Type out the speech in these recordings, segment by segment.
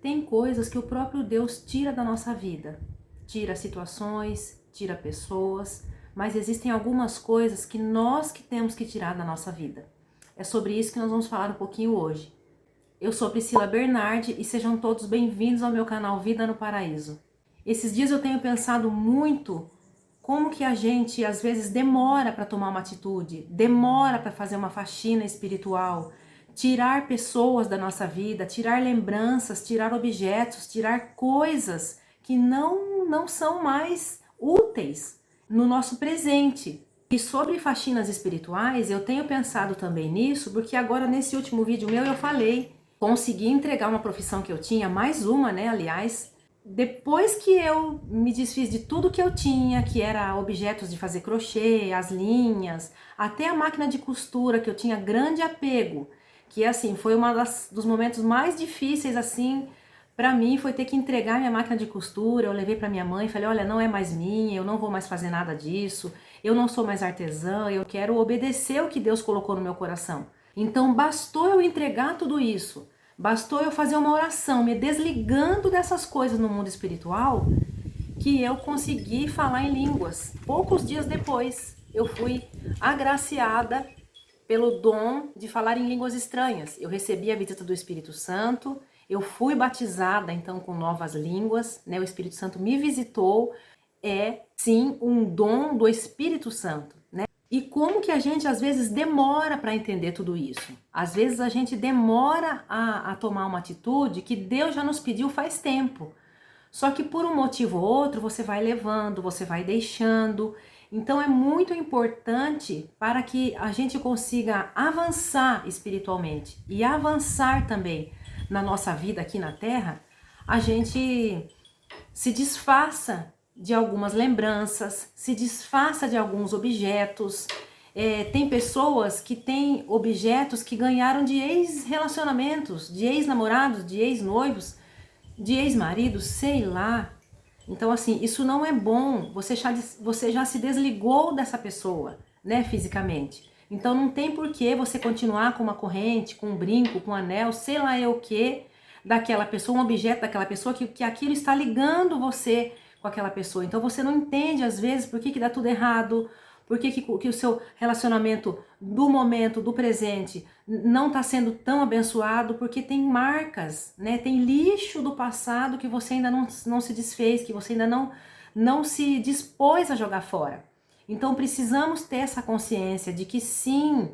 Tem coisas que o próprio Deus tira da nossa vida. Tira situações, tira pessoas, mas existem algumas coisas que nós que temos que tirar da nossa vida. É sobre isso que nós vamos falar um pouquinho hoje. Eu sou Priscila Bernardi e sejam todos bem-vindos ao meu canal Vida no Paraíso. Esses dias eu tenho pensado muito como que a gente às vezes demora para tomar uma atitude, demora para fazer uma faxina espiritual, tirar pessoas da nossa vida, tirar lembranças, tirar objetos, tirar coisas que não são mais úteis no nosso presente. E sobre faxinas espirituais, eu tenho pensado também nisso, porque agora nesse último vídeo meu eu falei, consegui entregar uma profissão que eu tinha, mais uma, né, aliás, depois que eu me desfiz de tudo que eu tinha, que era objetos de fazer crochê, as linhas, até a máquina de costura, que eu tinha grande apego, que assim, foi dos momentos mais difíceis assim para mim, foi ter que entregar minha máquina de costura. Eu levei para minha mãe e falei: olha, não é mais minha, eu não vou mais fazer nada disso, eu não sou mais artesã, eu quero obedecer o que Deus colocou no meu coração. Então bastou eu entregar tudo isso, bastou eu fazer uma oração, me desligando dessas coisas no mundo espiritual, que eu consegui falar em línguas. Poucos dias depois, eu fui agraciada pelo dom de falar em línguas estranhas. Eu recebi a visita do Espírito Santo, eu fui batizada então com novas línguas, né? O Espírito Santo me visitou, é sim um dom do Espírito Santo, né? E como que a gente às vezes demora para entender tudo isso? Às vezes a gente demora a tomar uma atitude que Deus já nos pediu faz tempo. Só que por um motivo ou outro você vai levando, você vai deixando. Então é muito importante para que a gente consiga avançar espiritualmente e avançar também na nossa vida aqui na Terra, a gente se desfaça de algumas lembranças, se desfaça de alguns objetos. Tem pessoas que têm objetos que ganharam de ex-relacionamentos, de ex-namorados, de ex-noivos, de ex-marido, sei lá. Então, assim, isso não é bom. Você já se desligou dessa pessoa, né, fisicamente. Então, não tem por que você continuar com uma corrente, com um brinco, com um anel, sei lá eu o que, daquela pessoa, um objeto daquela pessoa, que aquilo está ligando você com aquela pessoa. Então, você não entende, às vezes, por que dá tudo errado, por que o seu relacionamento do momento, do presente, não está sendo tão abençoado, porque tem marcas, né? Tem lixo do passado que você ainda não se desfez, que você ainda não se dispôs a jogar fora. Então precisamos ter essa consciência de que sim,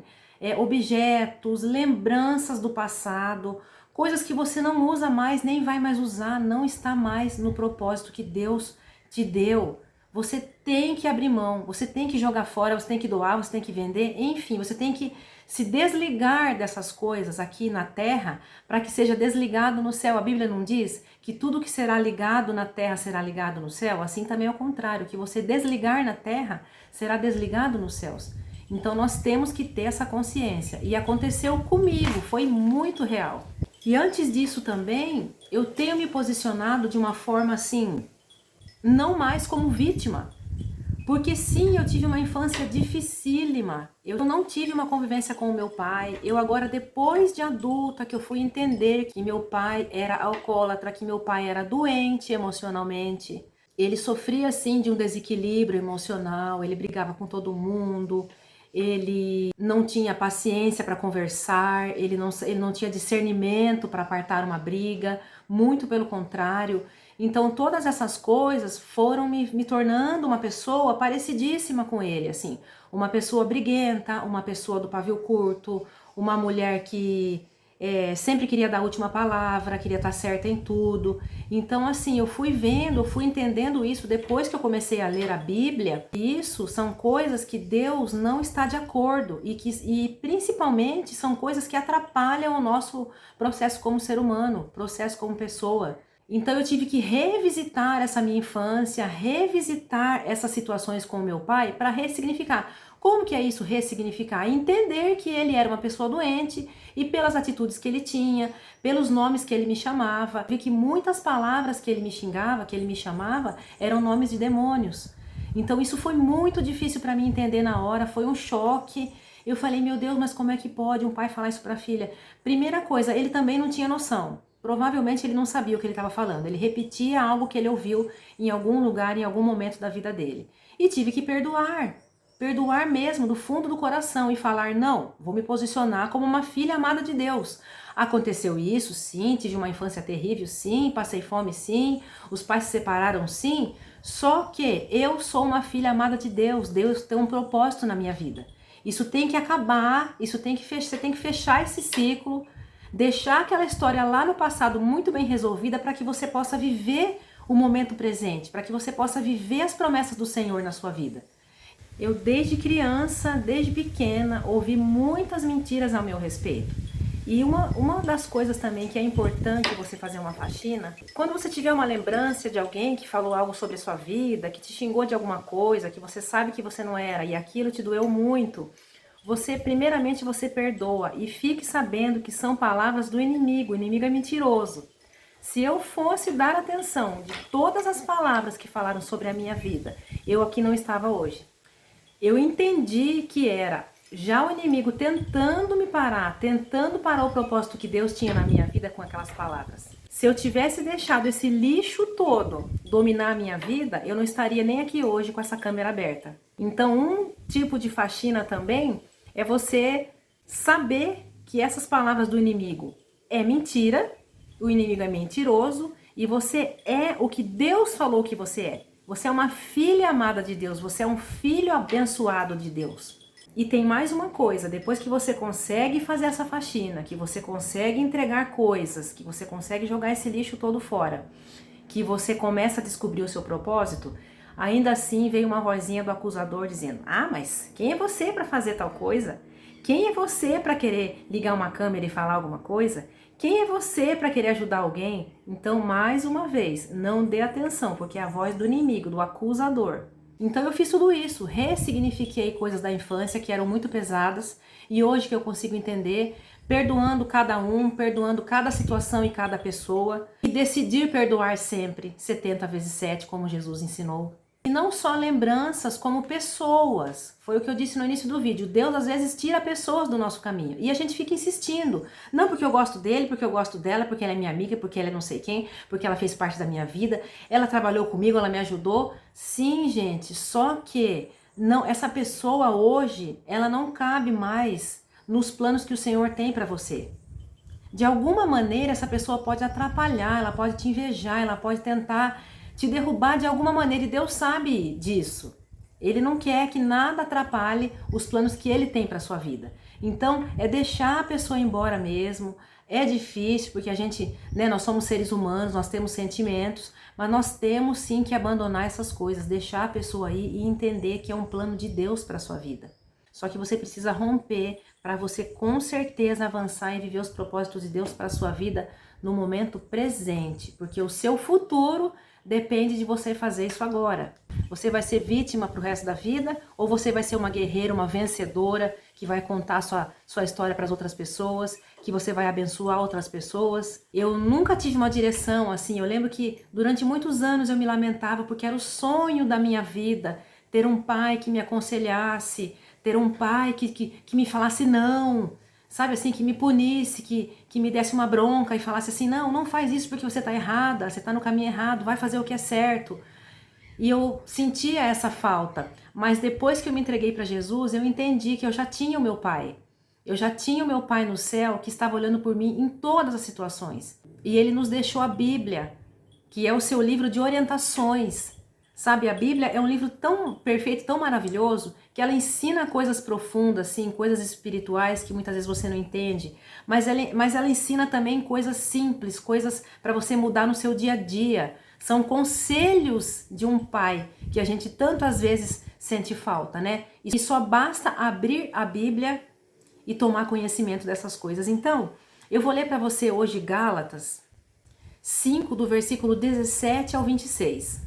objetos, lembranças do passado, coisas que você não usa mais, nem vai mais usar, não está mais no propósito que Deus te deu. Você tem que abrir mão, você tem que jogar fora, você tem que doar, você tem que vender, enfim, você tem que se desligar dessas coisas aqui na terra para que seja desligado no céu. A Bíblia não diz que tudo que será ligado na terra será ligado no céu? Assim também é o contrário, que você desligar na terra será desligado nos céus. Então nós temos que ter essa consciência. E aconteceu comigo, foi muito real. E antes disso também, eu tenho me posicionado de uma forma assim, não mais como vítima. Porque sim, eu tive uma infância dificílima. Eu não tive uma convivência com o meu pai. Eu agora, depois de adulta, que eu fui entender que meu pai era alcoólatra, que meu pai era doente emocionalmente. Ele sofria, sim, de um desequilíbrio emocional, ele brigava com todo mundo, ele não tinha paciência para conversar, ele não tinha discernimento para apartar uma briga, muito pelo contrário. Então todas essas coisas foram me tornando uma pessoa parecidíssima com ele, assim, uma pessoa briguenta, uma pessoa do pavio curto, uma mulher que sempre queria dar a última palavra, queria estar certa em tudo. Então assim, eu fui vendo, eu fui entendendo isso depois que eu comecei a ler a Bíblia. Isso são coisas que Deus não está de acordo e principalmente são coisas que atrapalham o nosso processo como ser humano, processo como pessoa. Então eu tive que revisitar essa minha infância, revisitar essas situações com o meu pai para ressignificar. Como que é isso, ressignificar? Entender que ele era uma pessoa doente e pelas atitudes que ele tinha, pelos nomes que ele me chamava, vi que muitas palavras que ele me xingava, que ele me chamava, eram nomes de demônios. Então isso foi muito difícil para mim entender na hora, foi um choque. Eu falei, meu Deus, mas como é que pode um pai falar isso para a filha? Primeira coisa, ele também não tinha noção. provavelmente ele não sabia o que ele estava falando. Ele repetia algo que ele ouviu em algum lugar, em algum momento da vida dele. E tive que perdoar. Perdoar mesmo, do fundo do coração, e falar, não, vou me posicionar como uma filha amada de Deus. Aconteceu isso, sim, tive uma infância terrível, sim, passei fome, sim, os pais se separaram, sim, só que eu sou uma filha amada de Deus, Deus tem um propósito na minha vida. Isso tem que acabar, você tem que fechar esse ciclo, deixar aquela história lá no passado muito bem resolvida para que você possa viver o momento presente, para que você possa viver as promessas do Senhor na sua vida. Eu desde criança, desde pequena, ouvi muitas mentiras ao meu respeito. E uma das coisas também que é importante você fazer uma faxina, quando você tiver uma lembrança de alguém que falou algo sobre a sua vida, que te xingou de alguma coisa, que você sabe que você não era e aquilo te doeu muito, primeiramente você perdoa e fique sabendo que são palavras do inimigo, o inimigo é mentiroso. Se eu fosse dar atenção de todas as palavras que falaram sobre a minha vida, eu aqui não estava hoje. Eu entendi que era já o inimigo tentando me parar, tentando parar o propósito que Deus tinha na minha vida com aquelas palavras. Se eu tivesse deixado esse lixo todo dominar a minha vida, eu não estaria nem aqui hoje com essa câmera aberta. Então, um tipo de faxina também é você saber que essas palavras do inimigo é mentira, o inimigo é mentiroso e você é o que Deus falou que você é. Você é uma filha amada de Deus, você é um filho abençoado de Deus. E tem mais uma coisa, depois que você consegue fazer essa faxina, que você consegue entregar coisas, que você consegue jogar esse lixo todo fora, que você começa a descobrir o seu propósito, ainda assim veio uma vozinha do acusador dizendo, ah, mas quem é você para fazer tal coisa? Quem é você para querer ligar uma câmera e falar alguma coisa? Quem é você para querer ajudar alguém? Então, mais uma vez, não dê atenção, porque é a voz do inimigo, do acusador. Então eu fiz tudo isso, ressignifiquei coisas da infância que eram muito pesadas e hoje que eu consigo entender, perdoando cada um, perdoando cada situação e cada pessoa e decidir perdoar sempre, 70 vezes 7, como Jesus ensinou. E não só lembranças, como pessoas. Foi o que eu disse no início do vídeo. Deus às vezes tira pessoas do nosso caminho. E a gente fica insistindo. Não porque eu gosto dele, porque eu gosto dela, porque ela é minha amiga, porque ela é não sei quem, porque ela fez parte da minha vida, ela trabalhou comigo, ela me ajudou. Sim, gente, só que não, essa pessoa hoje, ela não cabe mais nos planos que o Senhor tem para você. De alguma maneira, essa pessoa pode atrapalhar, ela pode te invejar, ela pode tentar te derrubar de alguma maneira e Deus sabe disso. Ele não quer que nada atrapalhe os planos que ele tem para sua vida. Então, é deixar a pessoa embora mesmo. É difícil porque a gente, nós somos seres humanos, nós temos sentimentos, mas nós temos sim que abandonar essas coisas, deixar a pessoa aí e entender que é um plano de Deus para sua vida. Só que você precisa romper para você com certeza avançar e viver os propósitos de Deus para sua vida no momento presente, porque o seu futuro depende de você fazer isso agora. Você vai ser vítima para o resto da vida ou você vai ser uma guerreira, uma vencedora que vai contar sua história para as outras pessoas, que você vai abençoar outras pessoas. Eu nunca tive uma direção assim. Eu lembro que durante muitos anos eu me lamentava porque era o sonho da minha vida ter um pai que me aconselhasse, ter um pai que me falasse não, sabe assim, que me punisse, que me desse uma bronca e falasse assim, não faz isso porque você tá errada, você tá no caminho errado, vai fazer o que é certo. E eu sentia essa falta, mas depois que eu me entreguei para Jesus, eu entendi que eu já tinha o meu pai. Eu já tinha o meu pai no céu que estava olhando por mim em todas as situações. E ele nos deixou a Bíblia, que é o seu livro de orientações. Sabe, a Bíblia é um livro tão perfeito, tão maravilhoso, que ela ensina coisas profundas, assim, coisas espirituais que muitas vezes você não entende, mas ela ensina também coisas simples, coisas para você mudar no seu dia a dia. São conselhos de um pai que a gente tantas vezes sente falta, né? E só basta abrir a Bíblia e tomar conhecimento dessas coisas. Então, eu vou ler para você hoje Gálatas 5, do versículo 17 ao 26.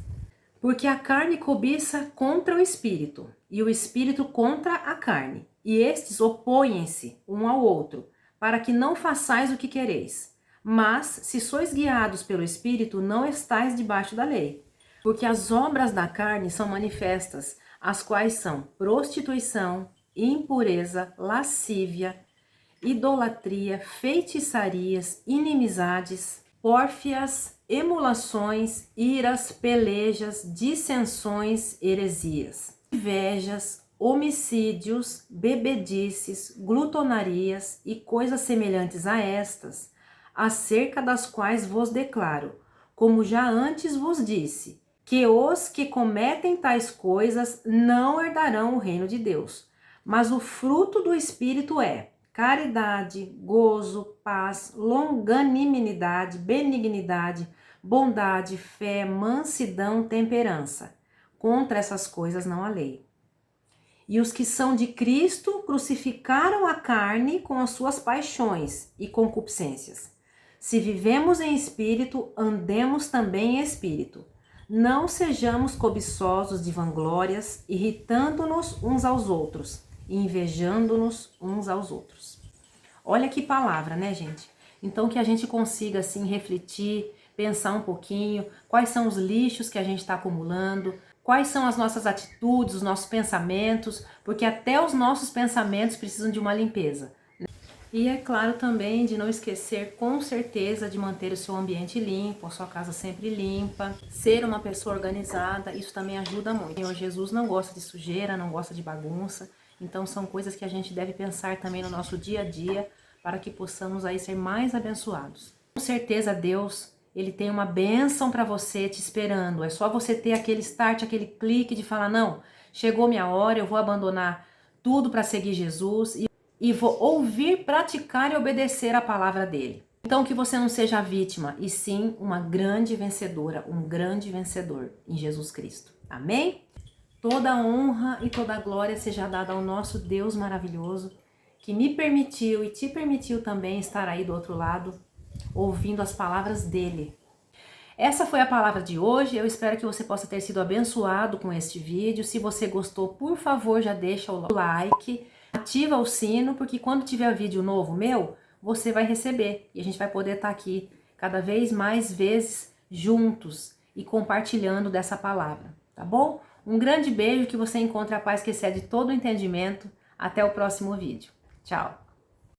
Porque a carne cobiça contra o espírito, e o espírito contra a carne, e estes opõem-se um ao outro, para que não façais o que quereis. Mas, se sois guiados pelo espírito, não estais debaixo da lei. Porque as obras da carne são manifestas, as quais são prostituição, impureza, lascívia, idolatria, feitiçarias, inimizades, pórfias, emulações, iras, pelejas, dissensões, heresias, invejas, homicídios, bebedices, glutonarias e coisas semelhantes a estas, acerca das quais vos declaro, como já antes vos disse, que os que cometem tais coisas não herdarão o reino de Deus. Mas o fruto do Espírito é caridade, gozo, paz, longanimidade, benignidade, bondade, fé, mansidão, temperança. Contra essas coisas não há lei. E os que são de Cristo crucificaram a carne com as suas paixões e concupiscências. Se vivemos em espírito, andemos também em espírito. Não sejamos cobiçosos de vanglórias, irritando-nos uns aos outros e invejando-nos uns aos outros. Olha que palavra, né, gente? Então que a gente consiga assim refletir, pensar um pouquinho, quais são os lixos que a gente está acumulando, quais são as nossas atitudes, os nossos pensamentos, porque até os nossos pensamentos precisam de uma limpeza. E é claro também de não esquecer com certeza de manter o seu ambiente limpo, a sua casa sempre limpa, ser uma pessoa organizada, isso também ajuda muito. O Senhor Jesus não gosta de sujeira, não gosta de bagunça, então são coisas que a gente deve pensar também no nosso dia a dia para que possamos aí ser mais abençoados. Com certeza Deus, Ele tem uma bênção para você te esperando, é só você ter aquele start, aquele clique de falar, não, chegou minha hora, eu vou abandonar tudo para seguir Jesus e vou ouvir, praticar e obedecer a palavra dele. Então que você não seja vítima, e sim uma grande vencedora, um grande vencedor em Jesus Cristo. Amém? Toda honra e toda glória seja dada ao nosso Deus maravilhoso, que me permitiu e te permitiu também estar aí do outro lado, ouvindo as palavras dele. Essa foi a palavra de hoje, eu espero que você possa ter sido abençoado com este vídeo. Se você gostou, por favor, já deixa o like, ativa o sino, porque quando tiver vídeo novo meu, você vai receber. E a gente vai poder estar aqui cada vez mais vezes juntos e compartilhando dessa palavra, tá bom? Um grande beijo, que você encontre a paz que excede todo o entendimento. Até o próximo vídeo. Tchau!